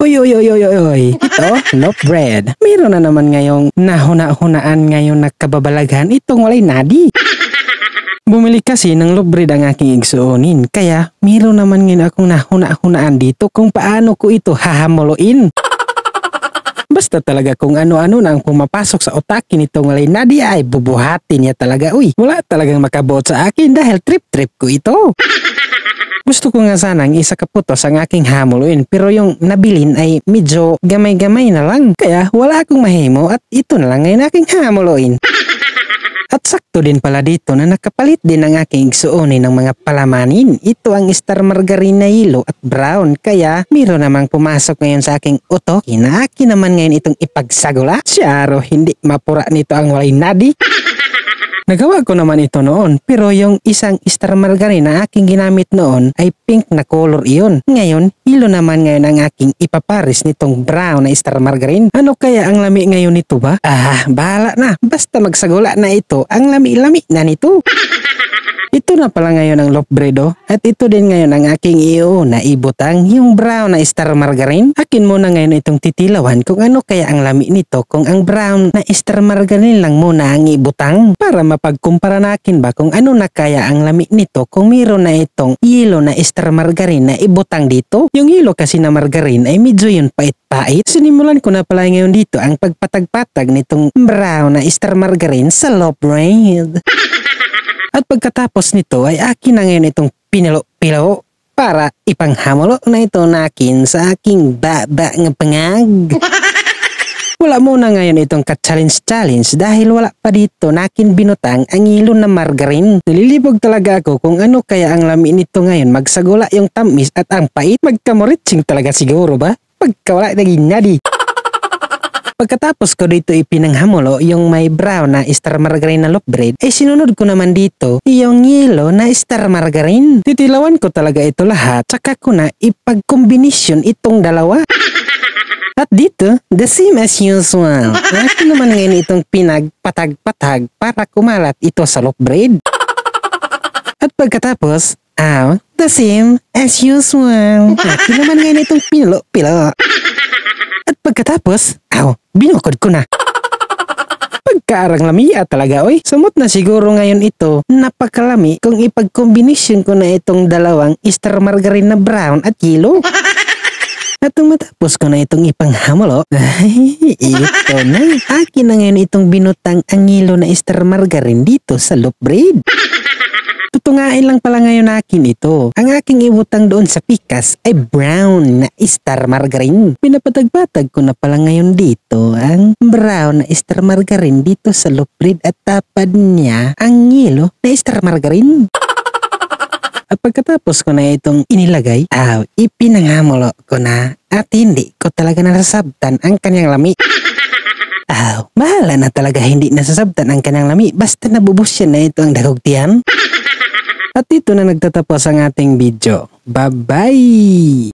Uy, uy, uy, uy, uy, uy. Ito, loaf bread. Meron na naman ngayong nahuna-hunaan ngayon na kababalaghan itong walay nadi. Bumili kasi ng loaf bread ang aking igsuonin. Kaya, meron naman ngayon akong nahuna-hunaan dito kung paano ko ito hahamuloin. Basta talaga kung ano-ano na ang pumapasok sa otakin nitong walay nadi ay bubuhatin niya talaga. Uy, wala talagang makabuot sa akin dahil trip-trip ko ito. Gusto ko nga sanang isa kaputos ang aking hamuloin pero yung nabilin ay medyo gamay-gamay na lang. Kaya wala akong mahimo at ito na lang ngayon aking hamuloin. At sakto din pala dito na nakapalit din ang aking igsuonin ng mga palamanin. Ito ang star margarine na yellow at brown. Kaya meron namang pumasok ngayon sa aking utok na akin naman ngayon itong ipagsagula. Siyaro, hindi mapura nito ang walay nadi. Nagawa ko naman ito noon pero yung isang star margarine na aking ginamit noon ay pink na color iyon. Ngayon, hilo naman ngayon ang aking ipaparis nitong brown na star margarine. Ano kaya ang lami ngayon nito ba? Bahala na. Basta magsagula na ito, ang lami-lami na nito. Ito na pala ngayon ang loaf bread at ito din ngayon ang aking na ibutang yung brown na star margarine. Akin muna ngayon itong titilawan kung ano kaya ang lami nito kung ang brown na star margarine lang muna ang ibutang para mapagkumpara natin ba kung ano na kaya ang lami nito kung mayroon na itong yellow na star margarine na ibutang dito. Yung yellow kasi na margarine ay medyo yun pait-pait. Sinimulan ko na pala ngayon dito ang pagpatag-patag nitong brown na star margarine sa loaf bread. At pagkatapos nito ay akin na ngayon itong pinilo-pilo para ipanghamulo na ito nakin sa aking baba ng pangag. Wala muna ngayon itong ka-challenge dahil wala pa dito nakin binutang ang ilo na margarine. Nalilibog talaga ako kung ano kaya ang lami nito ngayon magsagula yung tamis at ang pait. Magkamuritsing talaga siguro ba? Pagkawala naging nadi. Pagkatapos ko dito ipinanghamulo yung may brown na star margarine na loaf bread, ay sinunod ko naman dito yung yellow na star margarine. Titilawan ko talaga ito lahat, saka ko na ipagkombinasyon itong dalawa. At dito, the same as usual. Akin naman ngayon itong pinagpatag-patag para kumalat ito sa loaf bread. At pagkatapos, the same as usual. Akin naman ngayon itong pinilo-pilo. At pagkatapos, binukod ko na. Pagkaarang lami talaga oy. Sumot na siguro ngayon ito. Napakalami kung ipagkombinasyon ko na itong dalawang star margarine na brown at yellow. At nung matapos ko na itong ipanghamulo, ito na. Akin na ngayon itong binutang ang yellow na star margarine dito sa loaf bread. Tutungain lang pala ngayon akin ito. Ang aking ibutang doon sa pikas ay brown na star margarine. Pinapatag-patag ko na pala ngayon dito ang brown na star margarine dito sa loaf bread at tapad niya ang yellow na star margarine. At pagkatapos ko na itong inilagay, ipinanghamulo ko na at hindi ko talaga nasasabtan ang kanyang lami. Bahala na talaga hindi nasasabtan ang kanyang lami basta nabubusyan na ito ang dagogtian. At dito na nagtatapos ang ating video. Bye-bye!